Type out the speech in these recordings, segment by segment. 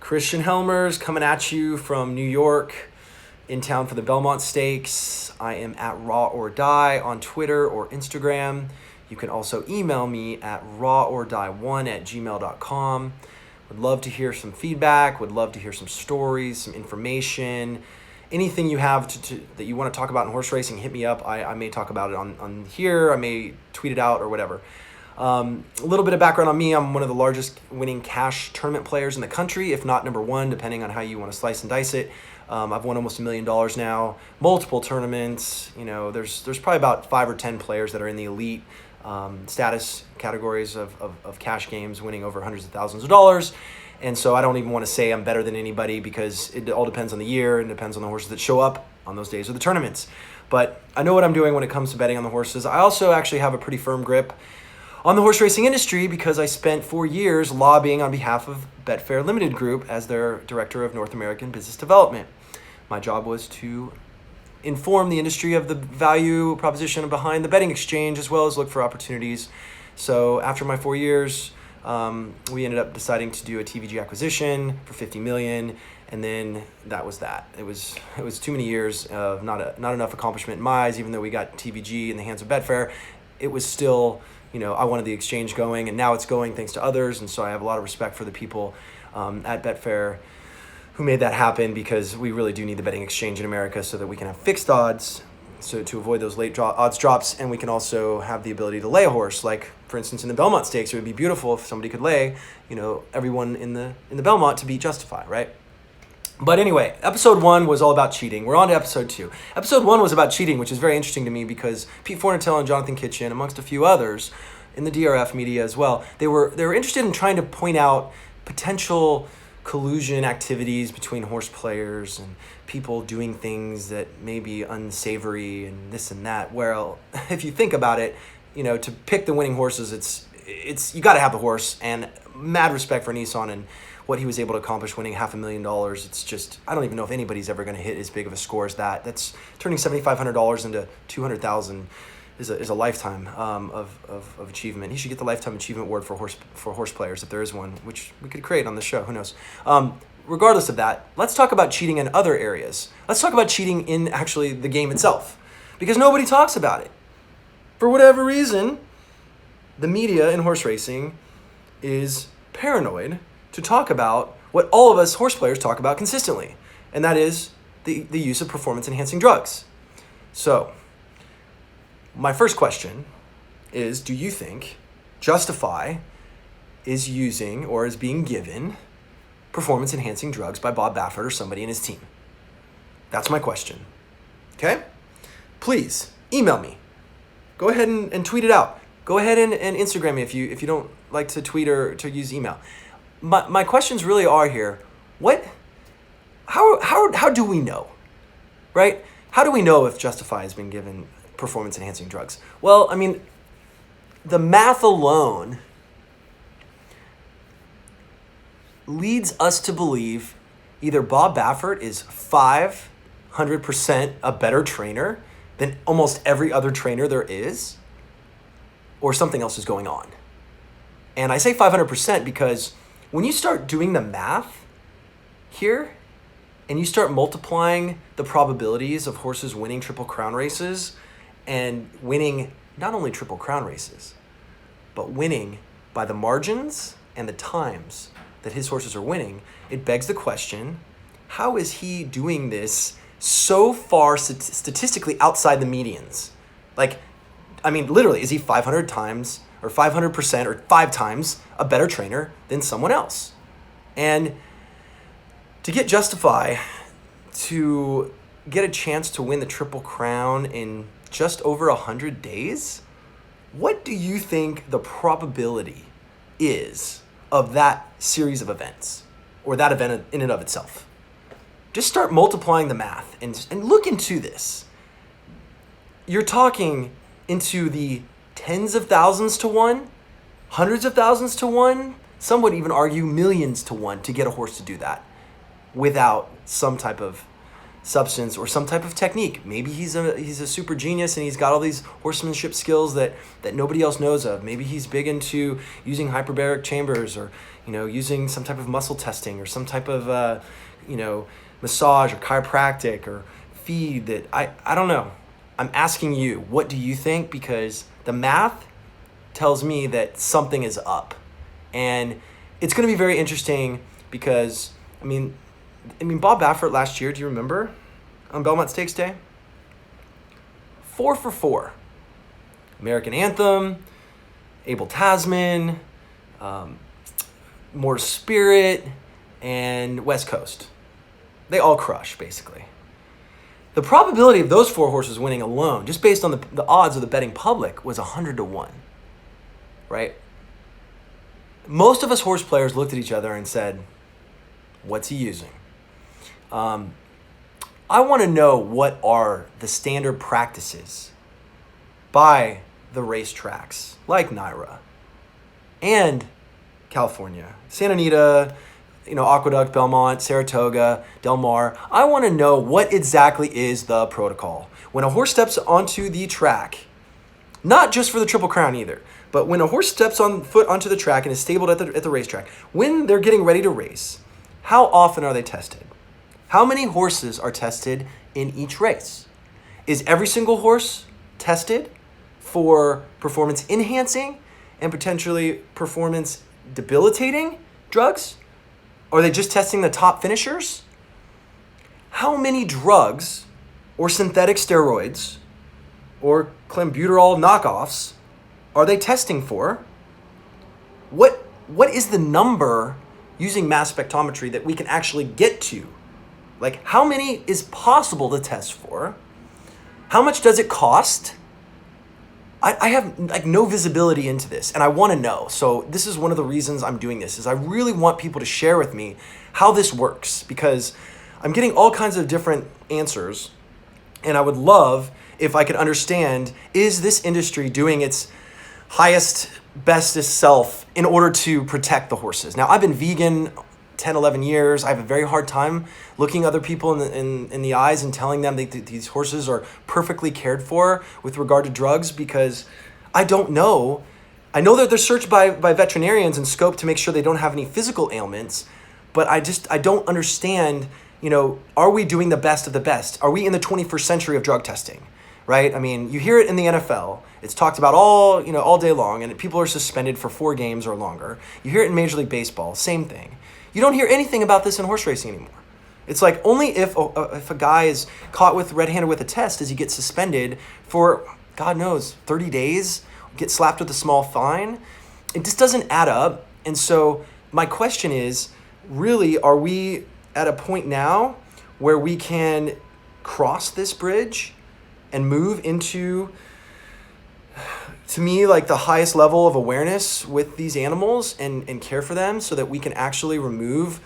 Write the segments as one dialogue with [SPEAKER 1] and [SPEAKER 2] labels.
[SPEAKER 1] Christian Helmers coming at you from New York, in town for the Belmont Stakes. I am at Raw or Die on Twitter or Instagram. You can also email me at rawordie1@gmail.com. Would love to hear some feedback, would love to hear some stories, some information, anything you have that you want to talk about in horse racing, hit me up. I may talk about it on here, I may tweet it out or whatever. A little bit of background on me. I'm one of the largest winning cash tournament players in the country, if not number one, depending on how you want to slice and dice it. I've won almost $1 million now, multiple tournaments. You know, there's probably about 5 or 10 players that are in the elite status categories of cash games, winning over hundreds of thousands of dollars. And so I don't even want to say I'm better than anybody, because it all depends on the year and depends on the horses that show up on those days of the tournaments. But I know what I'm doing when it comes to betting on the horses. I also actually have a pretty firm grip on the horse racing industry, because I spent 4 years lobbying on behalf of Betfair Limited Group as their Director of North American Business Development. My job was to inform the industry of the value proposition behind the betting exchange, as well as look for opportunities. So after my 4 years, we ended up deciding to do a TVG acquisition for $50 million, and then that was that. It was too many years of not enough accomplishment in my eyes. Even though we got TVG in the hands of Betfair, it was still, I wanted the exchange going, and now it's going thanks to others. And so I have a lot of respect for the people at Betfair who made that happen, because we really do need the betting exchange in America so that we can have fixed odds, so to avoid those late odds drops, and we can also have the ability to lay a horse. Like, for instance, in the Belmont Stakes, it would be beautiful if somebody could lay, everyone in the Belmont to beat Justify, right? But anyway, episode 1 was all about cheating. We're on to episode 2. Episode 1 was about cheating, which is very interesting to me, because Pete Fornatale and Jonathan Kitchen, amongst a few others in the DRF media as well, they were interested in trying to point out potential collusion activities between horse players and people doing things that may be unsavory and this and that. Well, if you think about it, to pick the winning horses, it's you got to have the horse, and mad respect for Nissan and what he was able to accomplish, winning $500,000. It's just, I don't even know if anybody's ever going to hit as big of a score as that. That's turning $7,500 into $200,000 is a lifetime of achievement. He should get the Lifetime Achievement Award for Horseplayers, if there is one, which we could create on the show. Who knows? Regardless of that, let's talk about cheating in other areas. Let's talk about cheating in actually the game itself, because nobody talks about it. For whatever reason, the media in horse racing is paranoid to talk about what all of us horse players talk about consistently, and that is the use of performance-enhancing drugs. So, my first question is, do you think Justify is using or is being given performance-enhancing drugs by Bob Baffert or somebody in his team? That's my question. Okay? Please, email me. Go ahead and tweet it out. Go ahead and Instagram me if you don't like to tweet or to use email. My questions really are here. How do we know? Right? How do we know if Justify has been given performance-enhancing drugs? Well, I mean, the math alone leads us to believe either Bob Baffert is 500% a better trainer than almost every other trainer there is, or something else is going on. And I say 500% because when you start doing the math here, and you start multiplying the probabilities of horses winning Triple Crown races, and winning not only Triple Crown races, but winning by the margins and the times that his horses are winning, it begs the question, how is he doing this so far statistically outside the medians? Literally, is he 500 times or 500% or 5 times a better trainer than someone else? And to get Justify to get a chance to win the Triple Crown in just over 100 days, what do you think the probability is of that series of events, or that event in and of itself? Just start multiplying the math and look into this. You're talking into the tens of thousands to one, hundreds of thousands to one, some would even argue millions to one to get a horse to do that without some type of substance or some type of technique. Maybe he's a super genius and he's got all these horsemanship skills that nobody else knows of. Maybe he's big into using hyperbaric chambers, or using some type of muscle testing, or some type of massage or chiropractic or feed that I don't know. I'm asking you, what do you think? Because the math tells me that something is up. And it's going to be very interesting because, I mean, Bob Baffert last year, do you remember, on Belmont Stakes Day? 4 for 4. American Anthem, Abel Tasman, More Spirit, and West Coast. They all crush, basically. The probability of those 4 horses winning alone, just based on the odds of the betting public, was 100-1, right? Most of us horse players looked at each other and said, what's he using? I want to know what are the standard practices by the racetracks like NYRA and California, Santa Anita, Aqueduct, Belmont, Saratoga, Del Mar. I want to know what exactly is the protocol. When a horse steps onto the track, not just for the Triple Crown either, but when a horse steps on foot onto the track and is stabled at the racetrack, when they're getting ready to race, how often are they tested? How many horses are tested in each race? Is every single horse tested for performance enhancing and potentially performance debilitating drugs? Are they just testing the top finishers? How many drugs or synthetic steroids or clenbuterol knockoffs are they testing for? What is the number using mass spectrometry that we can actually get to? Like, how many is possible to test for? How much does it cost? I have no visibility into this, and I want to know. So this is one of the reasons I'm doing this, is I really want people to share with me how this works, because I'm getting all kinds of different answers, and I would love if I could understand, is this industry doing its highest, bestest self in order to protect the horses? Now, I've been vegan 10, 11 years. I have a very hard time looking other people in the eyes and telling them that these horses are perfectly cared for with regard to drugs, because I don't know. I know that they're searched by veterinarians and scoped to make sure they don't have any physical ailments, but I don't understand, are we doing the best of the best? Are we in the 21st century of drug testing, right? I mean, you hear it in the NFL. It's talked about all day long, and people are suspended for 4 games or longer. You hear it in Major League Baseball, same thing. You don't hear anything about this in horse racing anymore. It's like only if a guy is caught red-handed with a test does he get suspended for, God knows, 30 days, get slapped with a small fine. It just doesn't add up. And so my question is, really, are we at a point now where we can cross this bridge and move into, to me, like the highest level of awareness with these animals and care for them, so that we can actually remove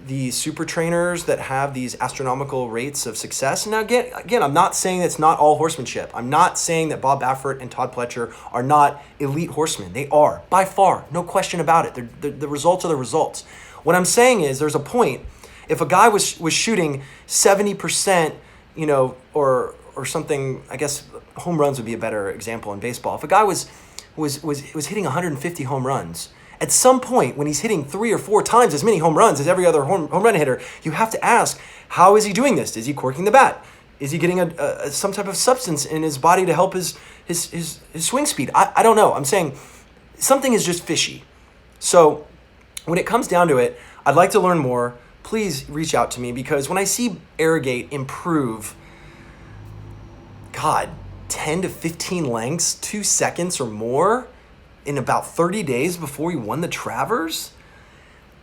[SPEAKER 1] the super trainers that have these astronomical rates of success? Now, again, I'm not saying it's not all horsemanship. I'm not saying that Bob Baffert and Todd Pletcher are not elite horsemen. They are, by far, no question about it. The results are the results. What I'm saying is there's a point. If a guy was shooting 70%, or something, I guess home runs would be a better example in baseball. If a guy was hitting 150 home runs, at some point when he's hitting 3 or 4 times as many home runs as every other home run hitter, you have to ask, how is he doing this? Is he corking the bat? Is he getting some type of substance in his body to help his swing speed? I don't know. I'm saying something is just fishy. So when it comes down to it, I'd like to learn more. Please reach out to me, because when I see Arrogate improve, 10 to 15 lengths, 2 seconds or more in about 30 days before he won the Travers,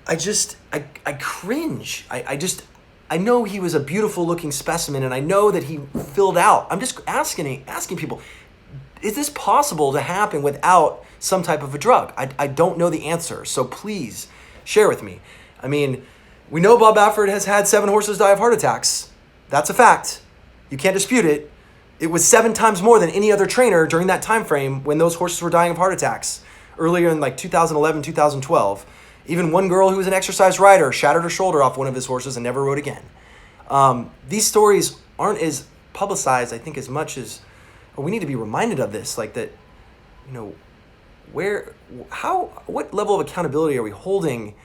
[SPEAKER 1] I cringe. I know he was a beautiful looking specimen, and I know that he filled out. I'm just asking people, is this possible to happen without some type of a drug? I don't know the answer, so please share with me. I mean, we know Bob Baffert has had 7 horses die of heart attacks. That's a fact. You can't dispute it. It was 7 times more than any other trainer during that time frame when those horses were dying of heart attacks earlier in 2011, 2012. Even one girl who was an exercise rider shattered her shoulder off one of his horses and never rode again. These stories aren't as publicized, I think, as much as, or we need to be reminded of this, like that, you know, what level of accountability are we holding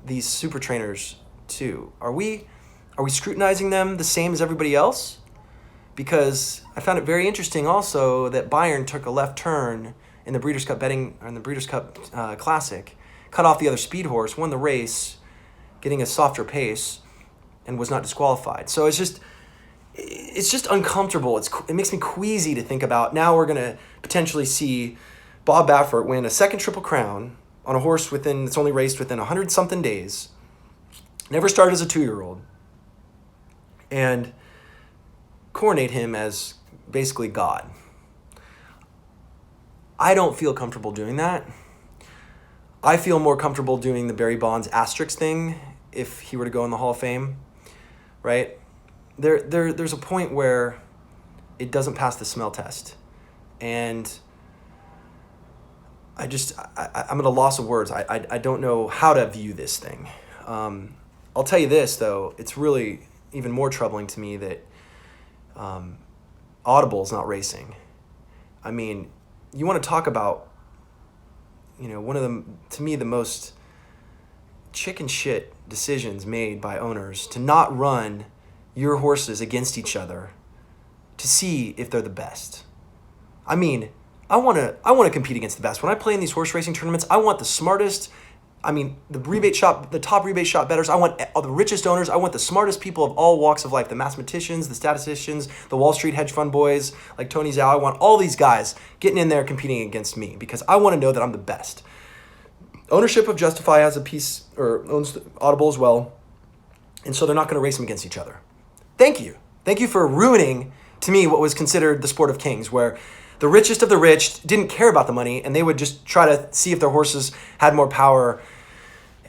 [SPEAKER 1] these super trainers to? Are we scrutinizing them the same as everybody else? Because I found it very interesting also that Bayern took a left turn in the Breeders' Cup betting, or in the Breeders' Cup Classic, cut off the other speed horse, won the race, getting a softer pace, and was not disqualified. So it's just uncomfortable. It makes me queasy to think about. Now we're going to potentially see Bob Baffert win a second Triple Crown on a horse that's only raced within 100-something days, never started as a 2-year-old, and coronate him as basically God. I don't feel comfortable doing that. I feel more comfortable doing the Barry Bonds asterisk thing if he were to go in the Hall of Fame, right? There's a point where it doesn't pass the smell test. And I'm at a loss of words. I don't know how to view this thing. I'll tell you this, though. It's really even more troubling to me that Audible's not racing. I mean, you want to talk about, one of to me, the most chicken shit decisions made by owners to not run your horses against each other to see if they're the best. I mean, I want to compete against the best. When I play in these horse racing tournaments, I want the smartest, the top rebate shop bettors. I want the richest owners. I want the smartest people of all walks of life, the mathematicians, the statisticians, the Wall Street hedge fund boys like Tony Zhao. I want all these guys getting in there competing against me because I want to know that I'm the best. Ownership of Justify has a piece, or owns Audible as well, and so they're not going to race them against each other. Thank you. Thank you for ruining, to me, what was considered the sport of kings, where the richest of the rich didn't care about the money, and they would just try to see if their horses had more power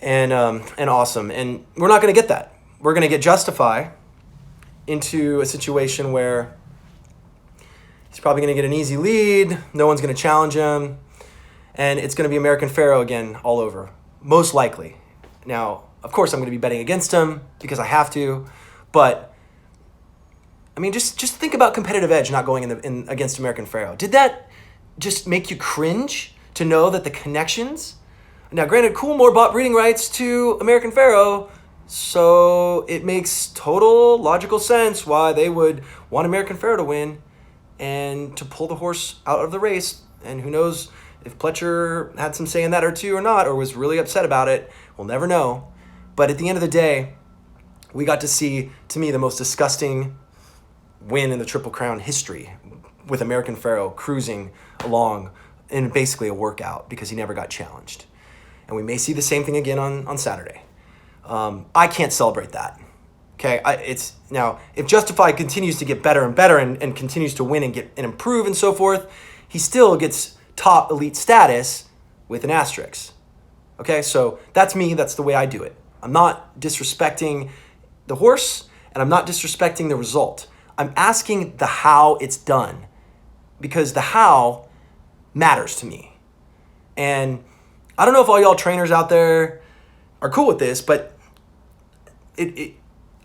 [SPEAKER 1] and awesome. And we're not going to get that. We're going to get Justify into a situation where he's probably going to get an easy lead. No one's going to challenge him. And it's going to be American Pharoah again all over, most likely. Now, of course, I'm going to be betting against him because I have to. But, just think about competitive edge not going in against American Pharoah. Did that just make you cringe to know that the connections? Now, granted, Coolmore bought breeding rights to American Pharoah, so it makes total logical sense why they would want American Pharoah to win and to pull the horse out of the race. And who knows if Pletcher had some say in that or two or not, or was really upset about it. We'll never know. But at the end of the day, we got to see, to me, the most disgusting win in the Triple Crown history, with American Pharoah cruising along in basically a workout because he never got challenged. And we may see the same thing again on Saturday. I can't celebrate that. Okay, now if Justify continues to get better and better and continues to win and improve and so forth, he still gets top elite status with an asterisk. Okay, so that's me. That's the way I do it. I'm not disrespecting the horse, and I'm not disrespecting the result. I'm asking the how it's done, because the how matters to me. And I don't know if all y'all trainers out there are cool with this, but I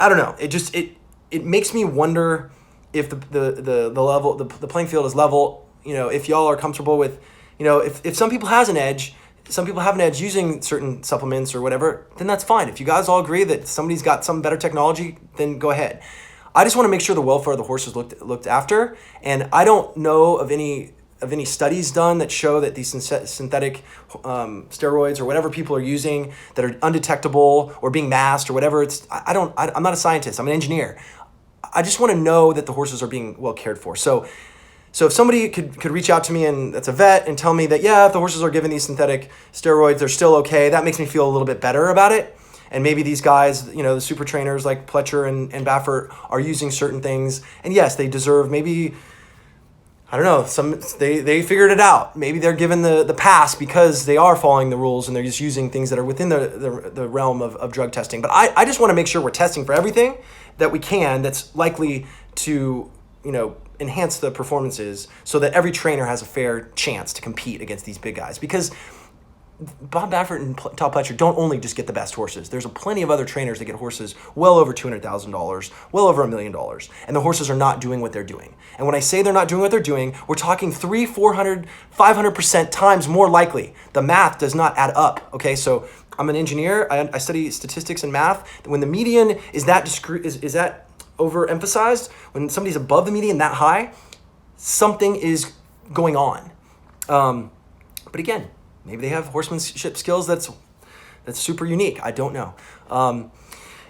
[SPEAKER 1] don't know. It makes me wonder if the level, the playing field is level. If y'all are comfortable with, if some people have an edge using certain supplements or whatever, then that's fine. If you guys all agree that somebody's got some better technology, then go ahead. I just want to make sure the welfare of the horse is looked after, and I don't know of any studies done that show that these synthetic steroids or whatever people are using that are undetectable or being masked or whatever. I'm not a scientist. I'm an engineer. I just want to know that the horses are being well cared for. So if somebody could reach out to me, and that's a vet, and tell me that, yeah, if the horses are given these synthetic steroids, they're still okay, that makes me feel a little bit better about it. And maybe these guys, the super trainers like Pletcher and Baffert are using certain things. And yes, they deserve maybe, I don't know, they figured it out. Maybe they're given the pass because they are following the rules and they're just using things that are within the realm of drug testing. But I just want to make sure we're testing for everything that we can that's likely to, enhance the performances so that every trainer has a fair chance to compete against these big guys. Because Bob Baffert and Todd Pletcher don't only just get the best horses. There's plenty of other trainers that get horses well over $200,000, well over $1 million, and the horses are not doing what they're doing. And when I say they're not doing what they're doing, we're talking 300, 400, 500% times more likely. The math does not add up, okay? So I'm an engineer. I study statistics and math. When the median is that is that overemphasized, when somebody's above the median that high, something is going on. But again, maybe they have horsemanship skills that's super unique. I don't know.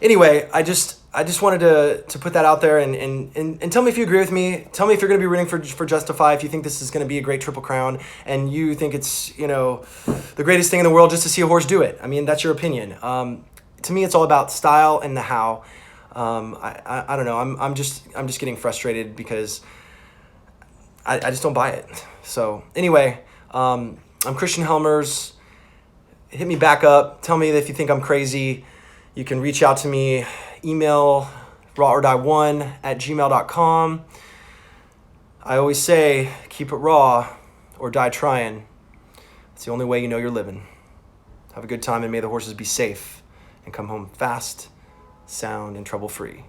[SPEAKER 1] Anyway, I just wanted to put that out there and tell me if you agree with me. Tell me if you're going to be rooting for Justify, if you think this is going to be a great Triple Crown and you think it's, the greatest thing in the world just to see a horse do it. I mean, that's your opinion. To me, it's all about style and the how. I don't know. I'm just getting frustrated because I just don't buy it. So anyway, I'm Christian Helmers. Hit me back up. Tell me if you think I'm crazy. You can reach out to me. Email rawordie1@gmail.com. I always say, keep it raw or die trying. It's the only way you know you're living. Have a good time and may the horses be safe and come home fast, sound, and trouble-free.